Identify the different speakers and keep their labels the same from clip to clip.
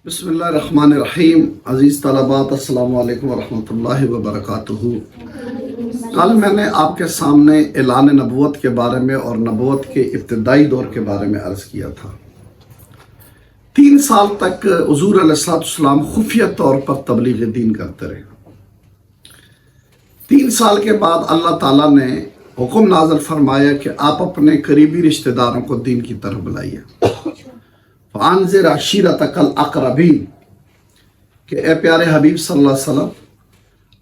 Speaker 1: بسم اللہ الرحمن الرحیم۔ عزیز طلباء، السلام علیکم ورحمۃ اللہ وبرکاتہ۔ کل میں نے آپ کے سامنے اعلان نبوت کے بارے میں اور نبوت کے ابتدائی دور کے بارے میں عرض کیا تھا۔ 3 سال تک حضور علیہ السلام خفیہ طور پر تبلیغ دین کرتے رہے۔ 3 سال کے بعد اللہ تعالیٰ نے حکم نازل فرمایا کہ آپ اپنے قریبی رشتہ داروں کو دین کی طرف بلائیے۔ فَأَنذِرْ عَشِيرَتَكَ الْأَقْرَبِينَ کہ اے پیارے حبیب صلی اللہ علیہ وسلم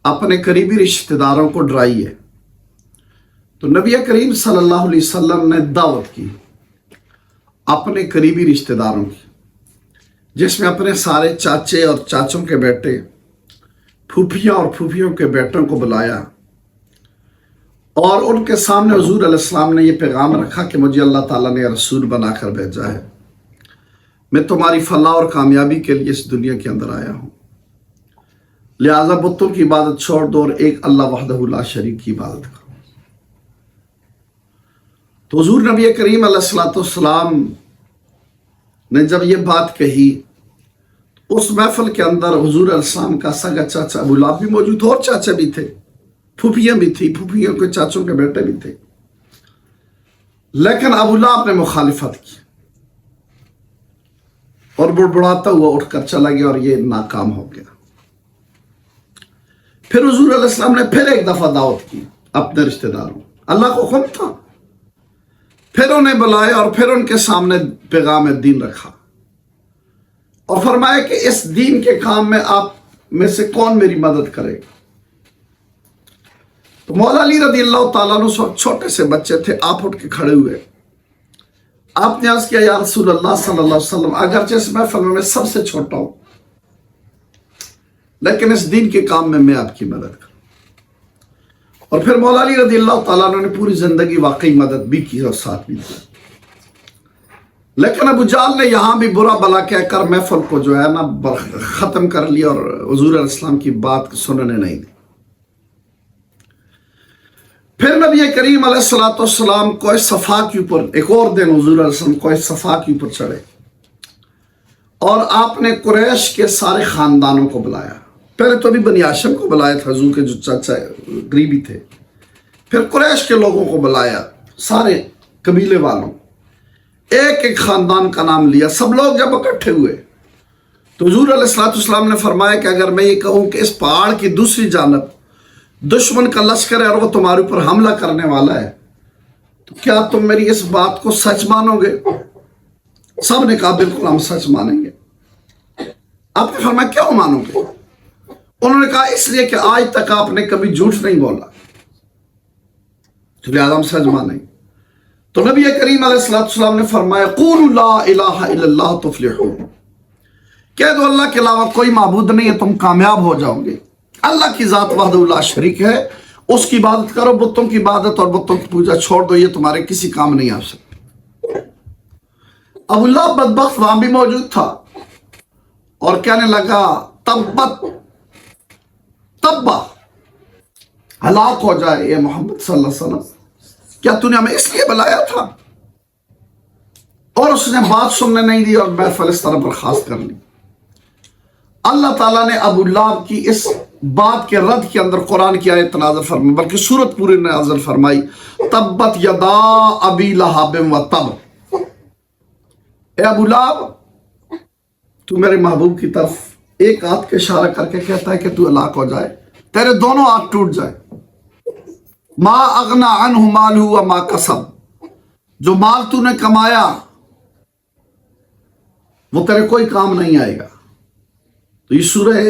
Speaker 1: اپنے قریبی رشتہ داروں کو ڈرائیے۔ تو نبی کریم صلی اللہ علیہ وسلم نے دعوت کی اپنے قریبی رشتہ داروں کی، جس میں اپنے سارے چاچے اور چاچوں کے بیٹے، پھوپھیاں اور پھوپھیوں کے بیٹوں کو بلایا، اور ان کے سامنے حضور علیہ السلام نے یہ پیغام رکھا کہ مجھے اللہ تعالیٰ نے رسول بنا کر بھیجا ہے، میں تمہاری فلاح اور کامیابی کے لیے اس دنیا کے اندر آیا ہوں، لہٰذا بتوں کی عبادت چھوڑ دو اور ایک اللہ وحدہ لا شریک کی عبادت کرو۔ تو حضور نبی کریم علیہ السلام نے جب یہ بات کہی، اس محفل کے اندر حضور علیہ السلام کا سگا چاچا ابو لہب بھی موجود تھا، اور چاچا بھی تھے، پھوپھیاں بھی تھی، پھوپھیوں کے چاچوں کے بیٹے بھی تھے، لیکن ابو لہب نے مخالفت کی اور بڑبڑاتا ہوا اٹھ کر چلا گیا اور یہ ناکام ہو گیا۔ پھر حضور علیہ السلام نے پھر ایک دفعہ دعوت کی اپنے رشتہ داروں، اللہ کو حکم تھا، پھر انہیں بلائے اور پھر ان کے سامنے پیغام دین رکھا اور فرمایا کہ اس دین کے کام میں آپ میں سے کون میری مدد کرے گا۔ تو مولا علی رضی اللہ تعالیٰ عنہ اس وقت چھوٹے سے بچے تھے، آپ اٹھ کے کھڑے ہوئے، آپ نے عرض کیا یا رسول اللہ صلی اللہ علیہ وسلم اگرچہ اس محفل میں سب سے چھوٹا ہوں، لیکن اس دین کے کام میں آپ کی مدد کروں۔ اور پھر مولا علی رضی اللہ تعالیٰ عنہ نے پوری زندگی واقعی مدد بھی کی اور ساتھ بھی دیا، لیکن ابو جہل نے یہاں بھی برا بلا کہہ کر محفل کو جو ہے نا ختم کر لیا اور حضور علیہ السلام کی بات سننے نہیں دی۔ پھر نبی کریم علیہ السلام کوہ صفا کے اوپر ایک اور دن حضور علیہ السلام کوہ صفا کے اوپر چڑھے اور آپ نے قریش کے سارے خاندانوں کو بلایا۔ پہلے تو ابھی بنی ہاشم کو بلایا تھا، حضور کے جو چاچا قریبی تھے، پھر قریش کے لوگوں کو بلایا، سارے قبیلے والوں، ایک ایک خاندان کا نام لیا۔ سب لوگ جب اکٹھے ہوئے تو حضور علیہ السلام نے فرمایا کہ اگر میں یہ کہوں کہ اس پہاڑ کی دوسری جانب دشمن کا لشکر ہے اور وہ تمہارے اوپر حملہ کرنے والا ہے، تو کیا تم میری اس بات کو سچ مانو گے؟ سب نے کہا بالکل ہم سچ مانیں گے۔ آپ نے فرمایا کیوں مانو گے؟ انہوں نے کہا اس لیے کہ آج تک آپ نے کبھی جھوٹ نہیں بولا، تو لہذا ہم سچ مانیں گے۔ تو نبی کریم علیہ السلام نے فرمایا قولوا لا الہ الا اللہ تفلحون، کہہ دو اللہ کے علاوہ کوئی معبود نہیں ہے، تم کامیاب ہو جاؤ گے۔ اللہ کی ذات وحدہ لا شریک ہے، اس کی عبادت کرو، بتوں کی عبادت اور بتوں کی پوجا چھوڑ دو، یہ تمہارے کسی کام نہیں آ سکتے۔ ابو لہب بدبخت وہاں بھی موجود تھا اور کہنے لگا تبت تبا، ہلاک ہو جائے یہ محمد صلی اللہ علیہ وسلم، کیا تو نے ہمیں اس لیے بلایا تھا؟ اور اس نے بات سننے نہیں دی اور محفل اس طرح برخاست کر لی۔ اللہ تعالیٰ نے ابو لہب کی اس بات کے رد کے اندر قرآن کی آیت نازل فرمائی، بلکہ سورت پوری نازل فرمائی، تبت یدا ابی لہب و تب، اے ابو لہب تو میرے محبوب کی طرف ایک ہاتھ کے اشارہ کر کے کہتا ہے کہ تو ہلاک ہو جائے، تیرے دونوں ہاتھ ٹوٹ جائے۔ ما اغنا عنہ مالہ و ما کسب، جو مال تو نے کمایا وہ تیرے کوئی کام نہیں آئے گا۔ تو یہ سورہ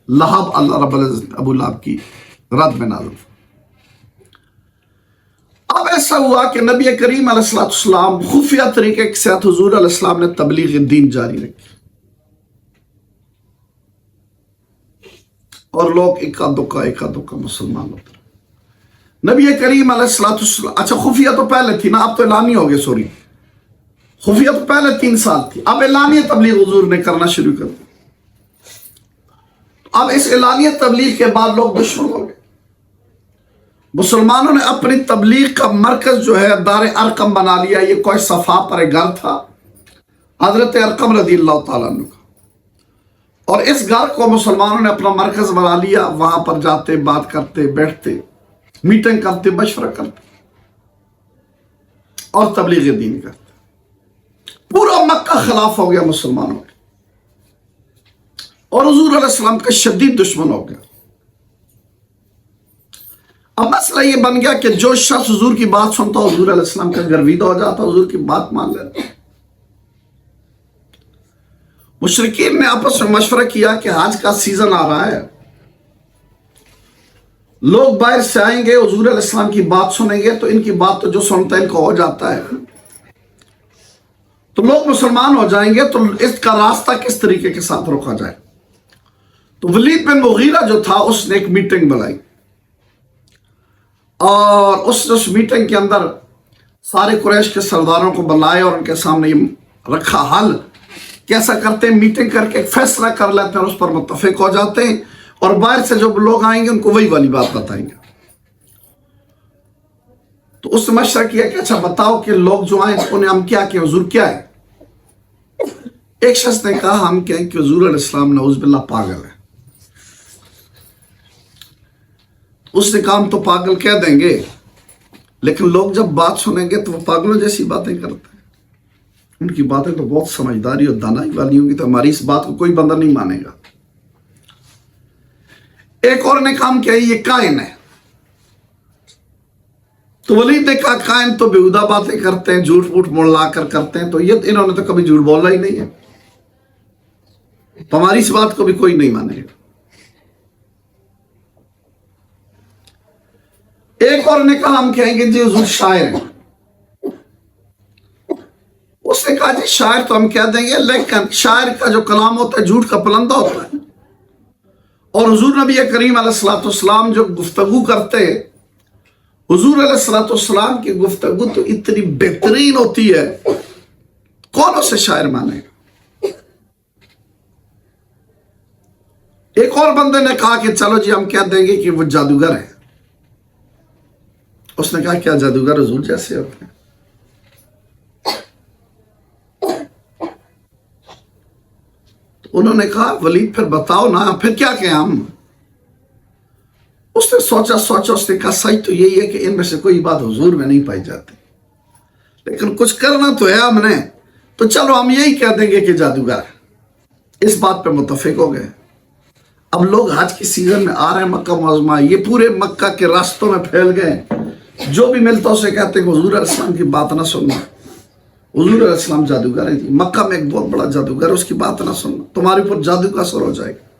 Speaker 1: لہب اللہ رب العزت ابو لہب کی رد میں نازل۔ اب ایسا ہوا کہ نبی کریم علیہ السلام خفیہ طریقے کے ساتھ حضور علیہ السلام نے تبلیغ دین جاری رکھی، اور لوگ اکا دکا مسلمان ہوتے رہے۔ نبی کریم علیہ السلام، اچھا خفیہ تو پہلے تھی نا، اب تو اعلانی ہو گئے، سوری، خفیہ تو پہلے 3 سال تھی، اب اعلانی تبلیغ حضور نے کرنا شروع کر دی۔ اب اس اعلانیہ تبلیغ کے بعد لوگ دشمن ہو گئے، مسلمانوں نے اپنی تبلیغ کا مرکز جو ہے دار ارقم بنا لیا۔ یہ کوہ صفا پر ایک گھر تھا حضرت ارقم رضی اللہ تعالیٰ عنہ کا، اور اس گھر کو مسلمانوں نے اپنا مرکز بنا لیا، وہاں پر جاتے، بات کرتے، بیٹھتے، میٹنگ کرتے، مشورہ کرتے اور تبلیغ دین کرتے۔ پورا مکہ خلاف ہو گیا مسلمانوں کے، اور حضور علیہ السلام کا شدید دشمن ہو گیا۔ اب مسئلہ یہ بن گیا کہ جو شخص حضور کی بات سنتا، حضور علیہ السلام کا گرویدہ ہو جاتا، حضور کی بات مان لیتا۔ مشرکین نے آپس میں مشورہ کیا کہ حج کا سیزن آ رہا ہے، لوگ باہر سے آئیں گے، حضور علیہ السلام کی بات سنیں گے، تو ان کی بات تو جو سنتا ہے ان کو ہو جاتا ہے، تو لوگ مسلمان ہو جائیں گے، تو اس کا راستہ کس طریقے کے ساتھ روکا جائے؟ تو ولید بن مغیرہ جو تھا، اس نے ایک میٹنگ بلائی، اور اس میٹنگ کے اندر سارے قریش کے سرداروں کو بلائے اور ان کے سامنے یہ رکھا حل کیسا کرتے ہیں، میٹنگ کر کے ایک فیصلہ کر لیتے ہیں اور اس پر متفق ہو جاتے ہیں، اور باہر سے جو لوگ آئیں گے ان کو وہی والی بات بتائیں گے۔ تو اس نے مشورہ کیا کہ اچھا بتاؤ کہ لوگ جو آئیں انہیں ہم کیا کہ حضور کیا ہے؟ ایک شخص نے کہا ہم کہیں کہ حضور علیہ السلام نعوذ باللہ پاگل ہے۔ اس نے کہا ہم تو پاگل کہہ دیں گے، لیکن لوگ جب بات سنیں گے تو وہ پاگلوں جیسی باتیں کرتے ہیں، ان کی باتیں تو بہت سمجھداری اور دانائی والی ہوں گی، تو ہماری اس بات کو کوئی بندہ نہیں مانے گا۔ ایک اور نے کہا ہم کیا یہ کائن ہے، تو ولید نے کہا کائن تو بیہودہ باتیں کرتے ہیں، جھوٹ موٹ مڑ لا کر کرتے ہیں، تو یہ انہوں نے تو کبھی جھوٹ بولا ہی نہیں ہے، تو ہماری اس بات کو بھی کوئی نہیں مانے گا۔ ایک اور نے کہا ہم کہیں گے جی حضور شاعر ہیں۔ اس نے کہا جی شاعر تو ہم کہہ دیں گے، لیکن شاعر کا جو کلام ہوتا ہے جھوٹ کا پلندہ ہوتا ہے، اور حضور نبی کریم علیہ السلام جو گفتگو کرتے، حضور علیہ السلام کی گفتگو تو اتنی بہترین ہوتی ہے، کون اسے شاعر مانے گا؟ ایک اور بندے نے کہا کہ چلو جی ہم کہہ دیں گے کہ وہ جادوگر ہے۔ اس نے کہا کیا جادوگر حضور جیسے ہوتے ہیں؟ تو انہوں نے کہا ولید پھر بتاؤ نا، پھر کیا کہیں ہم؟ اس نے سوچا، اس نے کہا سچ تو یہی ہے کہ ان میں سے کوئی بات حضور میں نہیں پائی جاتی، لیکن کچھ کرنا تو ہے ہم نے، تو چلو ہم یہی کہہ دیں گے کہ جادوگر ہے۔ اس بات پہ متفق ہو گئے۔ اب لوگ حج کی سیزن میں آ رہے ہیں مکہ معظمہ، یہ پورے مکہ کے راستوں میں پھیل گئے، جو بھی ملتا اسے کہتے ہیں کہ حضور علیہ السلام کی بات نہ سننا، حضور علیہ السلام جادوگر ہیں جی، مکہ میں ایک بہت بڑا جادوگر ہے، اس کی بات نہ سننا، تمہارے اوپر جادو کا اثر ہو جائے گا۔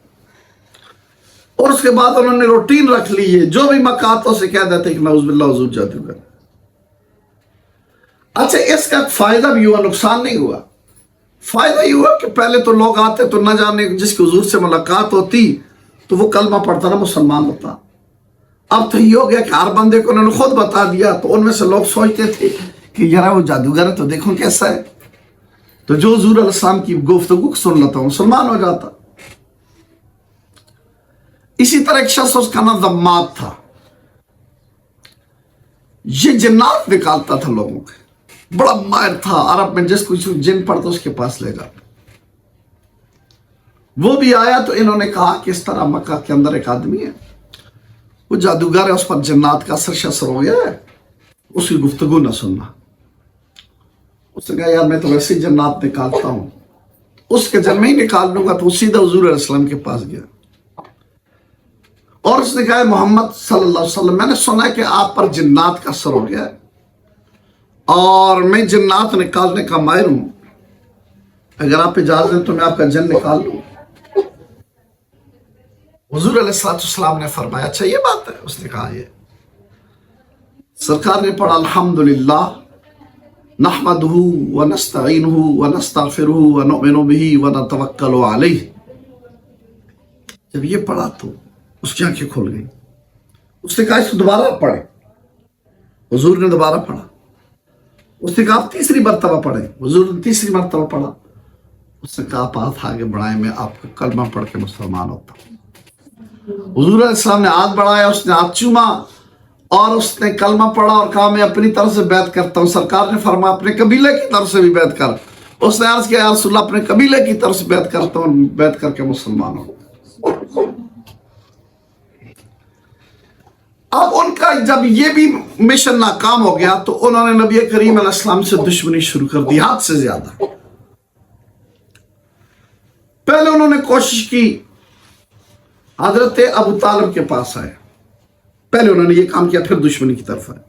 Speaker 1: اور اس کے بعد انہوں نے روٹین رکھ لی ہے، جو بھی مکہ آتا اسے کہہ دیتے ہیں کہ نعوذ باللہ حضور جادوگر۔ اچھا اس کا فائدہ بھی ہوا، نقصان نہیں ہوا۔ فائدہ یہ ہوا کہ پہلے تو لوگ آتے تو نہ جانے جس کی حضور سے ملاقات ہوتی تو وہ کلمہ پڑھتا نہ مسلمان ہوتا۔ اب تو یہ ہو گیا کہ ہر بندے کو انہوں نے خود بتا دیا، تو ان میں سے لوگ سوچتے تھے کہ یار وہ جادوگر ہے تو دیکھو کیسا ہے، تو جو حضور علیہ السلام کی گفتگو سن لیتا وہ مسلمان ہو جاتا۔ اسی طرح ایک شخص اس کا نام ضماد تھا، یہ جنات نکالتا تھا لوگوں کے، بڑا ماہر تھا، عرب میں جس کو جن پڑتا اس کے پاس لے جاتا۔ وہ بھی آیا تو انہوں نے کہا کہ اس طرح مکہ کے اندر ایک آدمی ہے، وہ جادوگر ہے، اس پر جنات کا اثر شسر ہو گیا ہے، اس کی گفتگو نہ سننا۔ اس نے کہا یار میں تو ویسے ہی جنات نکالتا ہوں، اس کے جن میں ہی نکال لوں گا، تو سیدھا حضور علیہ السلام کے پاس گیا اور اس نے کہا محمد صلی اللہ علیہ وسلم، میں نے سنا ہے کہ آپ پر جنات کا اثر ہو گیا ہے اور میں جنات نکالنے کا ماہر ہوں، اگر آپ اجازت دیں تو میں آپ کا جن نکال لوں۔ حضور علیہ السلام نے فرمایا اچھا یہ بات ہے؟ اس نے کہا یہ۔ سرکار نے پڑھا الحمدللہ نحمدہ ونستعینہ ونستغفرہ ونؤمن بہ ونتوکل علیہ۔ جب یہ پڑھا تو اس کی آنکھیں کھل گئیں۔ اس نے کہا اس کو دوبارہ پڑھیں، حضور نے دوبارہ پڑھا۔ اس نے کہا آپ تیسری مرتبہ پڑھیں، حضور نے تیسری مرتبہ پڑھا۔ اس نے کہا آپ ہاتھ آگے بڑھائیں، میں آپ کا کلمہ پڑھ کے مسلمان ہوتا ہوں۔ حضور علیہ السلام نے ہاتھ بڑھایا، اس نے ہاتھ چوما اور اس نے کلمہ پڑھا اور کہا میں اپنی طرف سے بیعت کرتا ہوں۔ سرکار نے فرمایا اپنے قبیلے کی طرف سے بھی بیعت کر، اس نے عرض کیا یا رسول اللہ اپنے قبیلے کی طرف سے بیعت کرتا ہوں، بیعت کر کے مسلمان ہوں۔ اب ان کا جب یہ بھی مشن ناکام ہو گیا تو انہوں نے نبی کریم علیہ السلام سے دشمنی شروع کر دی، حد سے زیادہ۔ پہلے انہوں نے کوشش کی حضرت ابو طالب کے پاس آئے، پہلے انہوں نے یہ کام کیا، پھر دشمنی کی طرف آئے۔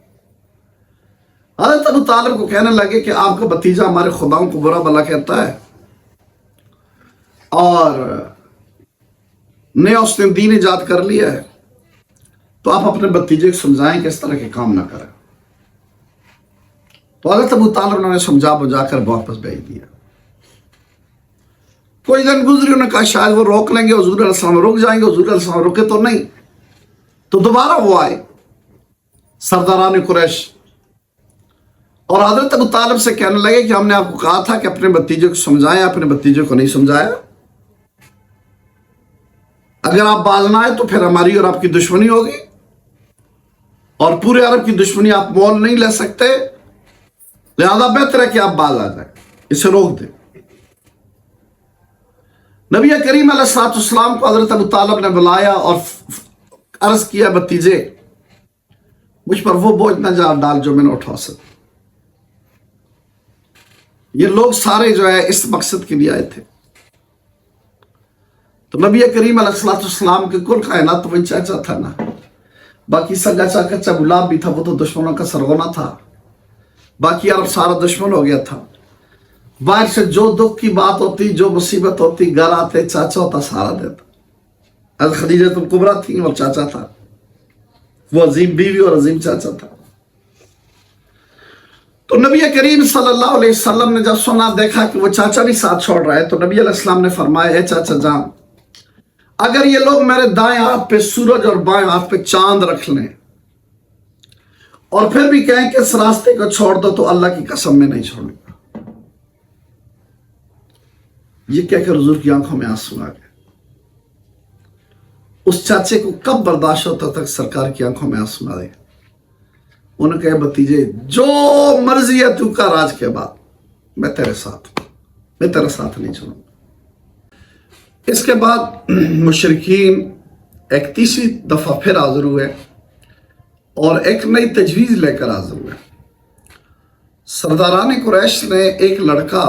Speaker 1: حضرت ابو طالب کو کہنے لگے کہ آپ کا بھتیجا ہمارے خداؤں کو برا بھلا کہتا ہے اور نیا اس نے دین ایجاد کر لیا ہے، تو آپ اپنے بھتیجے کو سمجھائیں کہ اس طرح کے کام نہ کریں۔ تو حضرت ابو طالب نے سمجھا بجا کر واپس بھیج دیا۔ کوئی دن گزری، انہوں نے کہا شاید وہ روک لیں گے، حضور علیہ السلام رک جائیں گے، حضور علیہ السلام رکے تو نہیں۔ تو دوبارہ وہ آئے سرداران قریش اور حضرت ابو طالب سے کہنے لگے کہ ہم نے آپ کو کہا تھا کہ اپنے بھتیجے کو سمجھائیں، اپنے بھتیجے کو نہیں سمجھایا، اگر آپ باز نہ آئے تو پھر ہماری اور آپ کی دشمنی ہوگی اور پورے عرب کی دشمنی آپ مول نہیں لے سکتے، لہذا بہتر ہے کہ آپ باز آ جائیں، اسے روک دیں۔ نبی کریم علیہ السلام کو حضرت ابو طالب نے بلایا اور عرض کیا بھتیجے مجھ پر وہ بوجھ نہ جا ڈال جو میں نے اٹھا سکتا۔ یہ لوگ سارے جو ہے اس مقصد کے لیے آئے تھے۔ تو نبی کریم علیہ السلام کے کل کائنات تو وہی چاچا تھا نا، باقی سگا چاچا گلاب بھی تھا، وہ تو دشمنوں کا سرغنہ تھا، باقی عرب سارا دشمن ہو گیا تھا۔ باہر سے جو دکھ کی بات ہوتی، جو مصیبت ہوتی، گھر آتے چاچا ہوتا سارا دیتا۔ حضرت خدیجہ کبریٰ تھی اور چاچا تھا، وہ عظیم بیوی اور عظیم چاچا تھا۔ تو نبی کریم صلی اللہ علیہ وسلم نے جب سنا دیکھا کہ وہ چاچا بھی ساتھ چھوڑ رہا ہے، تو نبی علیہ السلام نے فرمایا اے چاچا جان، اگر یہ لوگ میرے دائیں ہاتھ پہ سورج اور بائیں ہاتھ پہ چاند رکھ لیں اور پھر بھی کہیں کہ اس راستے کو چھوڑ دو تو اللہ کی قسم میں نہیں چھوڑوں گا۔ یہ کہہ کر حضور کی آنکھوں میں آنسو آ گئے۔ اس چاچے کو کب برداشت ہوتا تک سرکار کی آنکھوں میں آنسو آ گئے۔ انہوں نے کہا بھتیجے جو مرضی ہے تو کر، آج کے بعد میں تیرے ساتھ ہوں، میں تیرا ساتھ نہیں چھوڑوں گا۔ اس کے بعد مشرکین ایک تیسری دفعہ پھر حاضر ہوئے اور ایک نئی تجویز لے کر حاضر ہوئے۔ سرداران قریش نے ایک لڑکا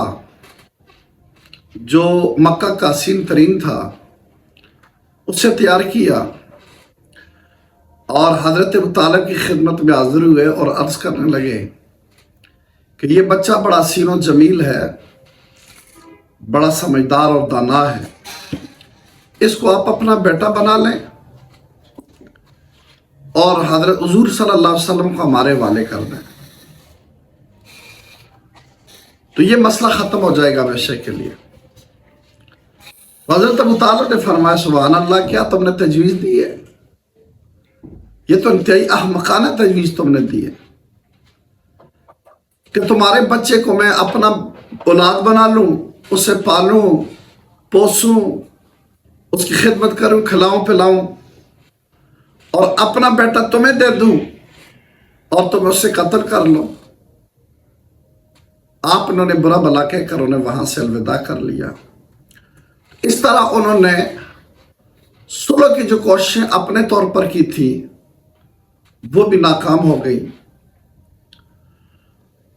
Speaker 1: جو مکہ کا حسین ترین تھا اسے تیار کیا اور حضرت ابو طالب کی خدمت میں حاضر ہوئے اور عرض کرنے لگے کہ یہ بچہ بڑا حسین و جمیل ہے، بڑا سمجھدار اور دانا ہے، اس کو آپ اپنا بیٹا بنا لیں اور حضرت حضور صلی اللہ علیہ وسلم کو ہمارے حوالے کر دیں، تو یہ مسئلہ ختم ہو جائے گا ہمیشہ کے لیے۔ حضرت ابو طالب نے فرمایا سبحان اللہ، کیا تم نے تجویز دی ہے؟ یہ تو انتہائی احمقانہ تجویز تم نے دی ہے کہ تمہارے بچے کو میں اپنا اولاد بنا لوں، اسے پالوں پوسوں، اس کی خدمت کروں، کھلاؤں پلاؤں اور اپنا بیٹا تمہیں دے دوں اور تم اس سے قتل کر لو۔ آپ انہوں نے برا بھلا کہہ کر انہیں وہاں سے الوداع کر لیا۔ اس طرح انہوں نے صلح کی جو کوششیں اپنے طور پر کی تھی وہ بھی ناکام ہو گئی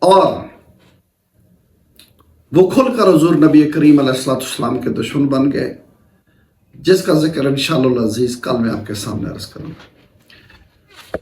Speaker 1: اور وہ کھل کر حضور نبی کریم علیہ السلام کے دشمن بن گئے، جس کا ذکر انشاءاللہ العزیز کل میں آپ کے سامنے عرض کروں گا۔